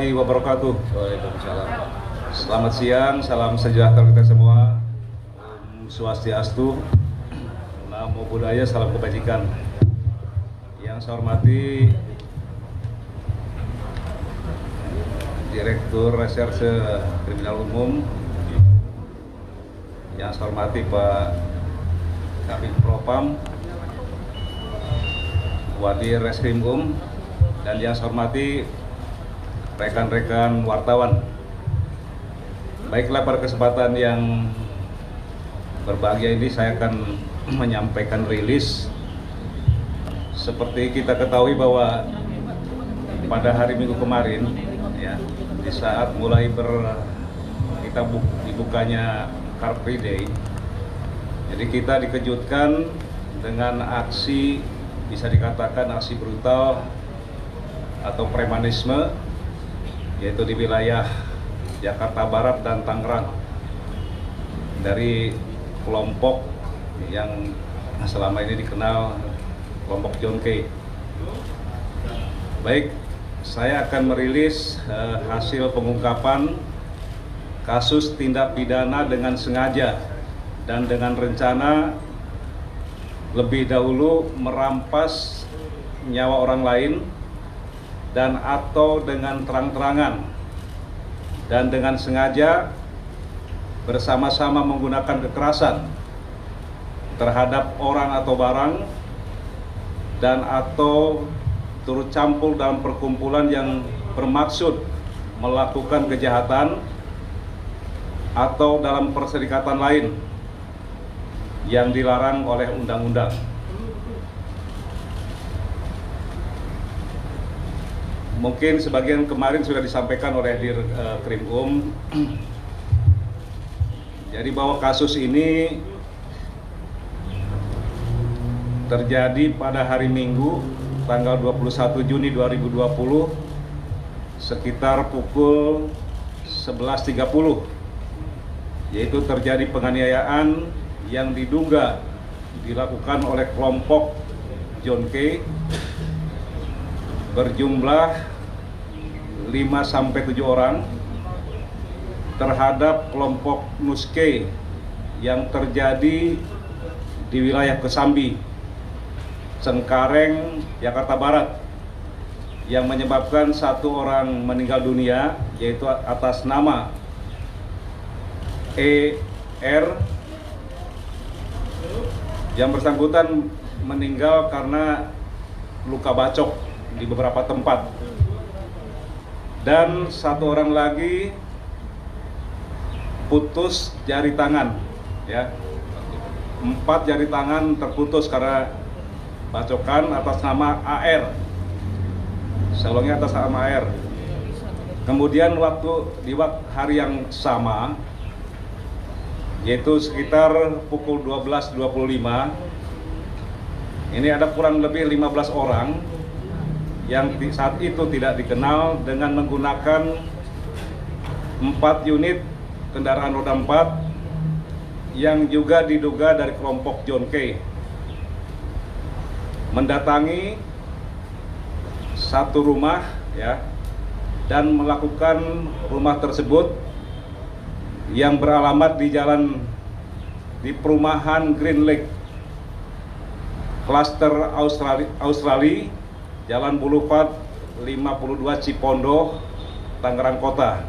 warahmatullahi wabarakatuh. Waalaikumsalam. Selamat siang, salam sejahtera kita semua. Om Swastiastu, Namo Buddhaya, salam kebajikan. Yang saya hormati Direktur Reserse Kriminal Umum, yang saya hormati Pak Kabid Propam, Wadir Reskrim dan yang saya hormati rekan-rekan wartawan. Baiklah, pada kesempatan yang berbahagia ini saya akan menyampaikan rilis. Seperti kita ketahui bahwa pada hari Minggu kemarin, ya, di saat mulai dibukanya Car Free Day, jadi kita dikejutkan dengan aksi, bisa dikatakan aksi brutal atau premanisme, yaitu di wilayah Jakarta Barat dan Tangerang, dari kelompok yang selama ini dikenal kelompok John K. Baik, saya akan merilis hasil pengungkapan kasus tindak pidana dengan sengaja dan dengan rencana lebih dahulu merampas nyawa orang lain dan atau dengan terang-terangan dan dengan sengaja bersama-sama menggunakan kekerasan terhadap orang atau barang dan atau turut campur dalam perkumpulan yang bermaksud melakukan kejahatan atau dalam perserikatan lain yang dilarang oleh undang-undang. Mungkin sebagian kemarin sudah disampaikan oleh Dir Krim Jadi bahwa kasus ini terjadi pada hari Minggu tanggal 21 Juni 2020 sekitar pukul 11.30, yaitu terjadi penganiayaan yang diduga dilakukan oleh kelompok John K berjumlah 5-7 orang terhadap kelompok Nus K yang terjadi di wilayah Kesambi, Cengkareng, Jakarta Barat, yang menyebabkan 1 orang meninggal dunia, yaitu atas nama ER, yang bersangkutan meninggal karena luka bacok di beberapa tempat, dan 1 orang lagi putus jari tangan, ya, 4 jari tangan terputus karena bacokan atas nama AR, selongnya atas nama AR. Kemudian di hari yang sama, yaitu sekitar pukul 12.25, ini ada kurang lebih 15 orang yang saat itu tidak dikenal dengan menggunakan 4 unit kendaraan roda 4 yang juga diduga dari kelompok John K, mendatangi 1 rumah, ya, dan melakukan rumah tersebut yang beralamat di perumahan Green Lake, Cluster Australia, Jalan Boulevard 52 Cipondo, Tangerang Kota.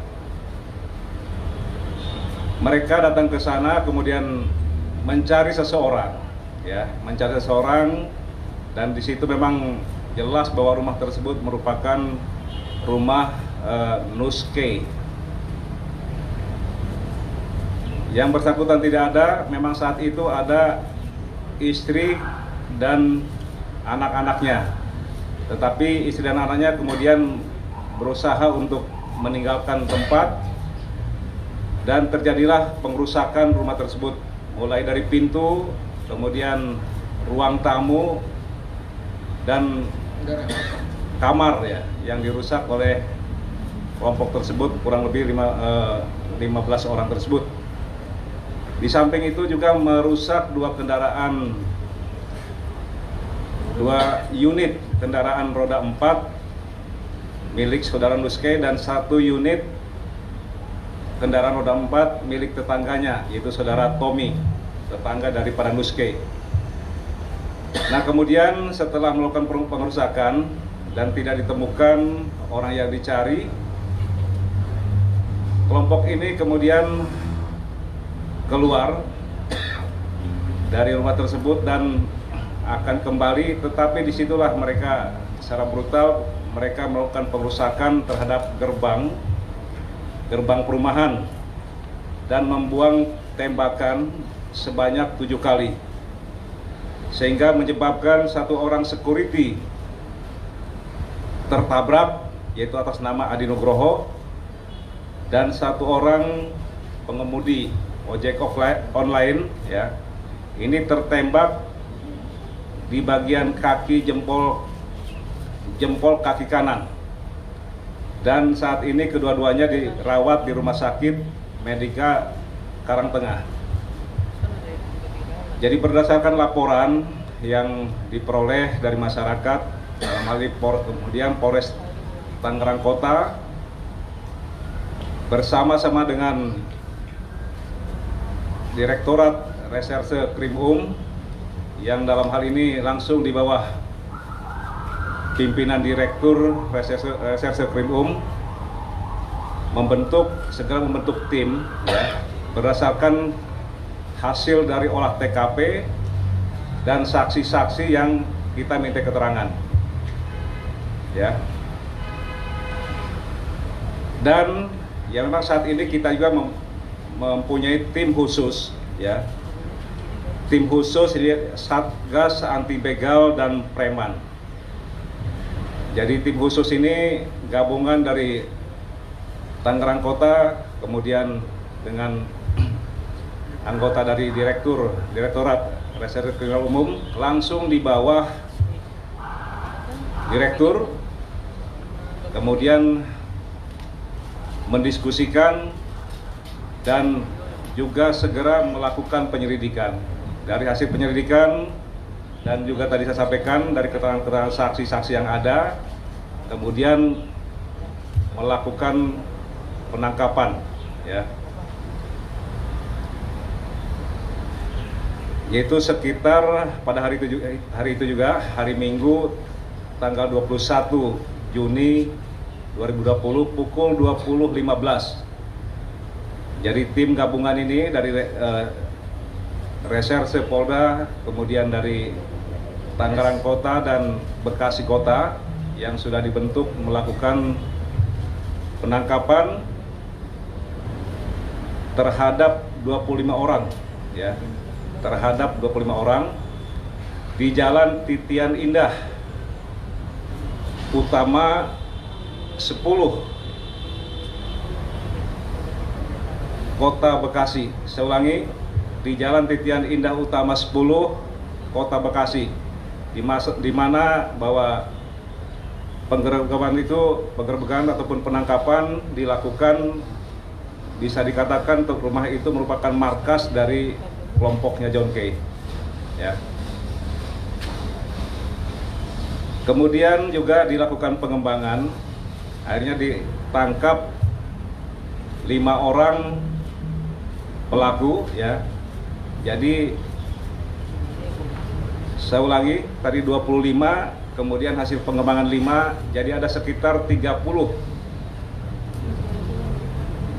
Mereka datang ke sana kemudian mencari seseorang, ya, dan di situ memang jelas bahwa rumah tersebut merupakan rumah Nus K. Yang bersangkutan tidak ada, memang saat itu ada istri dan anak-anaknya. Tetapi istri dan anaknya kemudian berusaha untuk meninggalkan tempat dan terjadilah pengrusakan rumah tersebut, mulai dari pintu, kemudian ruang tamu dan kamar, ya, yang dirusak oleh kelompok tersebut, kurang lebih 15 orang tersebut. Di samping itu juga merusak 2 unit kendaraan roda 4 milik saudara Nuske dan 1 unit kendaraan roda 4 milik tetangganya, yaitu saudara Tommy, tetangga daripada Nuske. Nah, kemudian setelah melakukan pengerusakan dan tidak ditemukan orang yang dicari, kelompok ini kemudian keluar dari rumah tersebut dan akan kembali, tetapi disitulah mereka secara brutal mereka melakukan pengerusakan terhadap gerbang perumahan dan membuang tembakan sebanyak 7 kali, sehingga menyebabkan 1 orang security tertabrak, yaitu atas nama Adi Nugroho, dan 1 orang pengemudi ojek online ya, ini tertembak di bagian kaki jempol kaki kanan. Dan saat ini kedua-duanya dirawat di Rumah Sakit Medika Karangtengah. Jadi berdasarkan laporan yang diperoleh dari masyarakat, dalam hal ini kemudian Polres Tangerang Kota bersama-sama dengan Direktorat Reserse Krimum yang dalam hal ini langsung di bawah pimpinan Direktur Reserse Krimum segera membentuk tim ya, berdasarkan hasil dari olah TKP dan saksi-saksi yang kita minta keterangan ya. Dan ya memang saat ini kita juga mempunyai tim khusus ya, tim khusus ini Satgas Anti Begal dan Preman. Jadi tim khusus ini gabungan dari Tangerang Kota, kemudian dengan anggota dari Direktorat Reserse Kriminal Umum langsung di bawah Direktur, kemudian mendiskusikan dan juga segera melakukan penyelidikan. Dari hasil penyelidikan dan juga tadi saya sampaikan dari keterangan saksi-saksi yang ada, kemudian melakukan penangkapan ya, yaitu sekitar pada hari itu juga hari Minggu tanggal 21 Juni 2020 pukul 20.15. Jadi tim gabungan ini dari Reserse Polda, kemudian dari Tangerang Kota dan Bekasi Kota yang sudah dibentuk melakukan penangkapan terhadap 25 orang ya, terhadap 25 orang di Jalan Titian Indah Utama 10 Kota Bekasi. Saya ulangi, di Jalan Titian Indah Utama 10 Kota Bekasi, di mana bahwa penggerbekan ataupun penangkapan dilakukan, bisa dikatakan rumah itu merupakan markas dari kelompoknya John K. Ya. Kemudian juga dilakukan pengembangan, akhirnya ditangkap 5 orang pelaku ya. Jadi saya ulangi, tadi 25, kemudian hasil pengembangan 5, jadi ada sekitar 30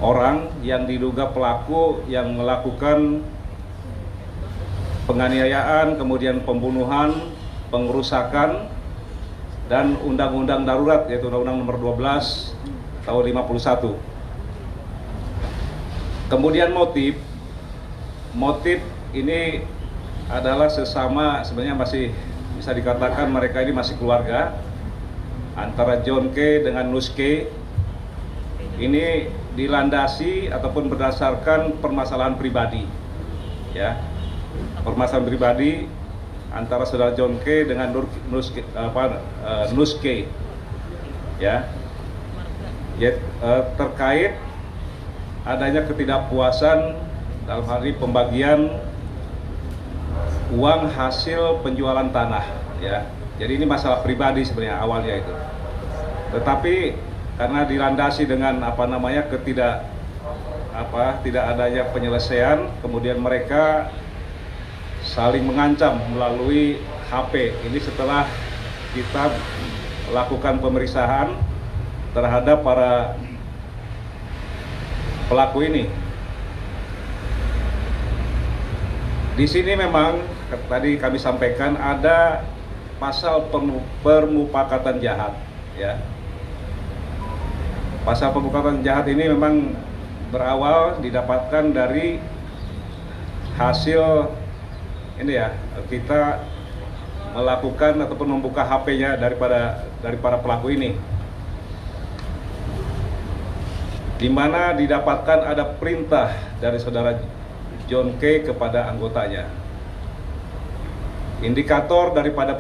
orang yang diduga pelaku yang melakukan penganiayaan, kemudian pembunuhan, pengerusakan, dan undang-undang darurat, yaitu Undang-Undang Nomor 12 Tahun 51. Kemudian motif ini adalah sesama, sebenarnya masih bisa dikatakan mereka ini masih keluarga antara John K dengan Nus K. Ini dilandasi ataupun berdasarkan permasalahan pribadi ya, permasalahan pribadi antara saudara John K dengan Nus K ya, terkait adanya ketidakpuasan dalam hal ini pembagian uang hasil penjualan tanah ya. Jadi ini masalah pribadi sebenarnya awalnya itu. Tetapi karena dilandasi dengan tidak adanya penyelesaian, kemudian mereka saling mengancam melalui HP. Ini setelah kita lakukan pemeriksaan terhadap para pelaku ini. Di sini memang tadi kami sampaikan ada pasal permufakatan jahat, ya. Pasal permufakatan jahat ini memang berawal didapatkan dari hasil ini, ya, kita melakukan ataupun membuka HP-nya dari para pelaku ini, di mana didapatkan ada perintah dari saudara John K kepada anggotanya. Indikator daripada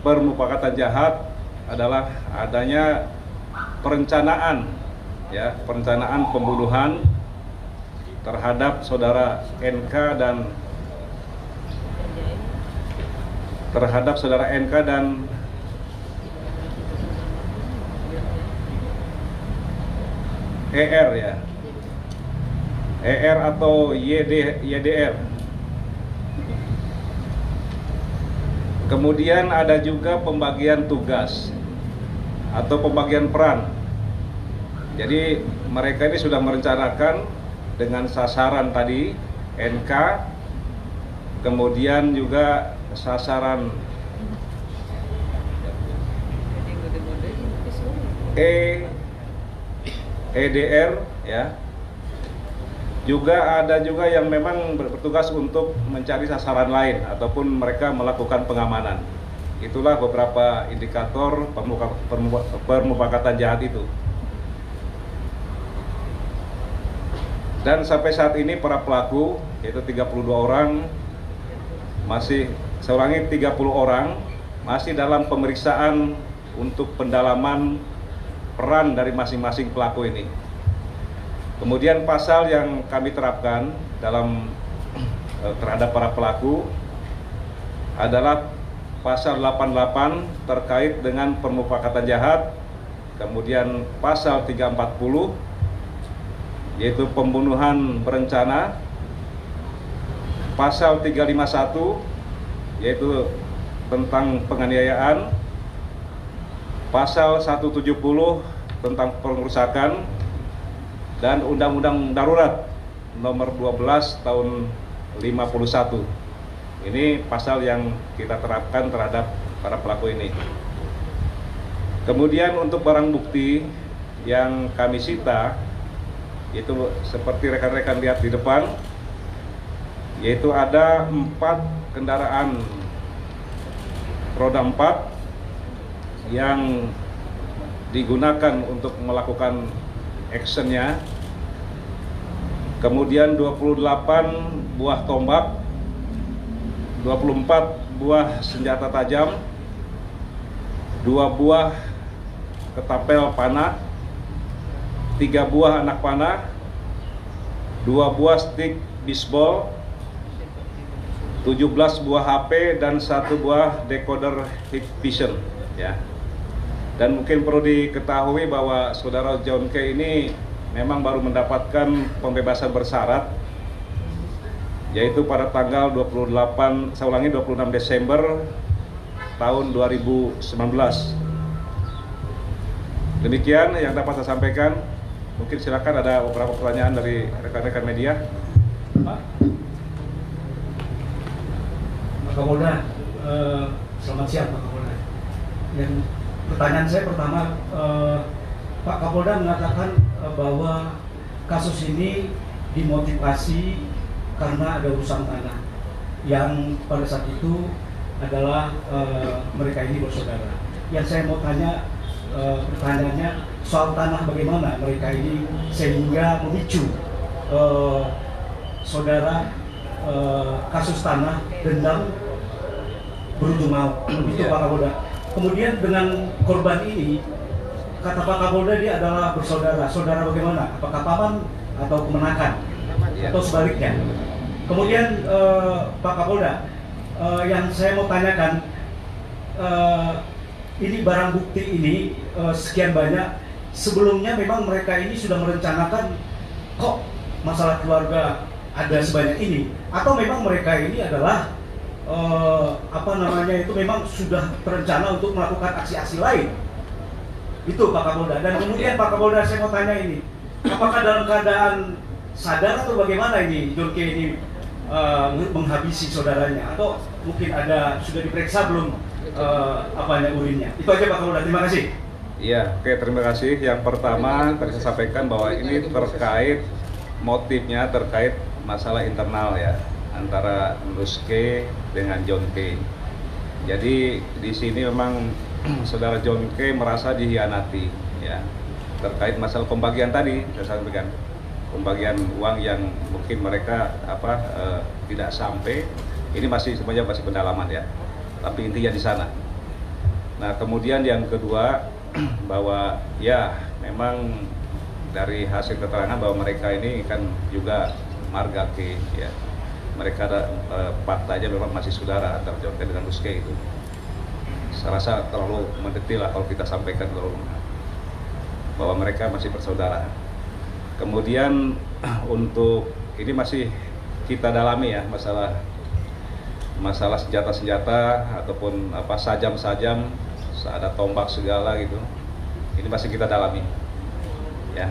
permufakatan jahat adalah adanya perencanaan, ya, perencanaan pembunuhan terhadap saudara NK dan ER, ya, ER atau YDR. Kemudian ada juga pembagian tugas atau pembagian peran. Jadi mereka ini sudah merencanakan dengan sasaran tadi NK, kemudian juga sasaran EDR, ya. Juga ada juga yang memang bertugas untuk mencari sasaran lain ataupun mereka melakukan pengamanan. Itulah beberapa indikator permufakatan jahat itu. Dan sampai saat ini para pelaku, yaitu 32 orang, saya ulangi, 30 orang masih dalam pemeriksaan untuk pendalaman peran dari masing-masing pelaku ini. Kemudian pasal yang kami terapkan terhadap para pelaku adalah pasal 88 terkait dengan permufakatan jahat, kemudian pasal 340 yaitu pembunuhan berencana, pasal 351 yaitu tentang penganiayaan, pasal 170 tentang pengerusakan, dan Undang-Undang Darurat nomor 12 tahun 51. Ini pasal yang kita terapkan terhadap para pelaku ini. Kemudian untuk barang bukti yang kami sita, itu seperti rekan-rekan lihat di depan, yaitu ada 4 kendaraan roda 4 yang digunakan untuk melakukan actionnya, kemudian 28 buah tombak, 24 buah senjata tajam, 2 buah ketapel panah, 3 buah anak panah, 2 buah stick bisbol, 17 buah HP, dan 1 buah decoder Hikvision, ya. Dan mungkin perlu diketahui bahwa saudara John K ini memang baru mendapatkan pembebasan bersyarat, yaitu pada tanggal 26 Desember tahun 2019. Demikian yang dapat saya sampaikan. Mungkin silakan ada beberapa pertanyaan dari rekan-rekan media. Pak Kapolda, selamat siang Pak Kapolda. Dan pertanyaan saya pertama, Pak Kapolda mengatakan bahwa kasus ini dimotivasi karena ada urusan tanah yang pada saat itu adalah mereka ini bersaudara. Yang saya mau tanya, pertanyaannya soal tanah, bagaimana mereka ini sehingga memicu saudara kasus tanah dendam berujung maut, itu Pak Kapolda. Kemudian dengan korban ini, kata Pak Kapolda dia adalah bersaudara. Saudara bagaimana? Apakah paman atau kemenakan? Atau sebaliknya? Kemudian Pak Kapolda, yang saya mau tanyakan, ini barang bukti ini sekian banyak sebelumnya memang mereka ini sudah merencanakan kok masalah keluarga ada sebanyak ini, atau memang mereka ini adalah itu memang sudah terencana untuk melakukan aksi-aksi lain. Itu Pak Kapolda. Dan kemudian Pak Kapolda, saya mau tanya ini, apakah dalam keadaan sadar atau bagaimana ini John K ini menghabisi saudaranya, atau mungkin ada sudah diperiksa belum urinnya? Itu aja Pak Kapolda, terima kasih. Iya, oke, terima kasih. Yang pertama tadi saya sampaikan bahwa ini terkait motifnya terkait masalah internal ya antara Nus K dengan John K. Jadi di sini memang saudara John K merasa dihianati ya terkait masalah pembagian tadi saya sampaikan, pembagian uang yang mungkin mereka tidak sampai. Ini semuanya masih pendalaman ya, tapi intinya di sana. Nah kemudian yang kedua bahwa ya memang dari hasil keterangan bahwa mereka ini kan juga marga K ya, mereka ada faktanya memang masih saudara antara John K dengan Nus K itu. Saya rasa terlalu mendetail lah kalau kita sampaikan bahwa mereka masih bersaudara. Kemudian untuk ini masih kita dalami ya masalah senjata-senjata ataupun sajam-sajam, ada tombak segala gitu. Ini masih kita dalami. Ya,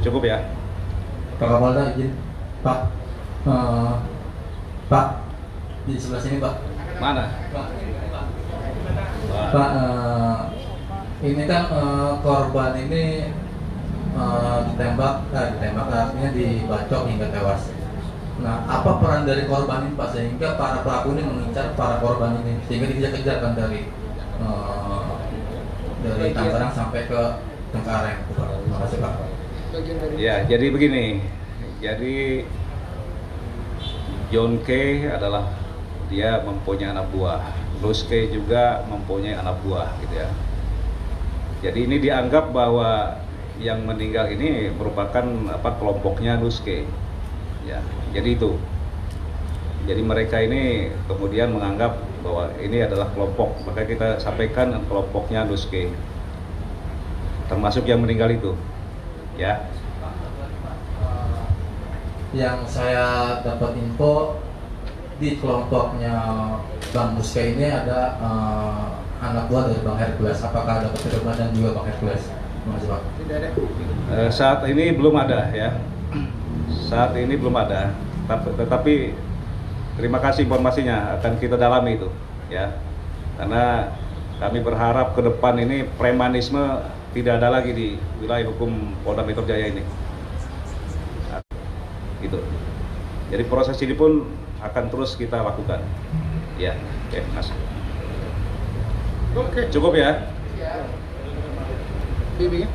cukup ya. Pak Kapolda izin, Pak. Pak di sebelah sini Pak. Mana? Pak, ini kan korban ini ditembak artinya dibacok hingga tewas. Nah, apa peran dari korban ini Pak sehingga para pelaku ini mengincar para korban ini sehingga dikejar-kejar kan dari Tangerang sampai ke Cengkareng? Terima kasih Pak. Ya, jadi begini. Jadi John K adalah dia mempunyai anak buah. Nus K juga mempunyai anak buah gitu ya. Jadi ini dianggap bahwa yang meninggal ini merupakan kelompoknya Nus K. Ya, jadi itu. Jadi mereka ini kemudian menganggap bahwa ini adalah kelompok, maka kita sampaikan kelompoknya Nus K. Termasuk yang meninggal itu. Ya. Yang saya dapat info di kelompoknya Bang Nus K ini ada anak buah dari Bang Hercules. Apakah ada keturunan dan juga Bang Hercules? Terima kasih Pak. Saat ini belum ada ya. Saat ini belum ada. Tetapi terima kasih informasinya, akan kita dalami itu ya. Karena kami berharap ke depan ini premanisme tidak ada lagi di wilayah hukum Polda Metro Jaya ini. Gitu. Jadi proses ini pun akan terus kita lakukan. Ya, oke, Mas. Oke. Cukup ya? Bibi.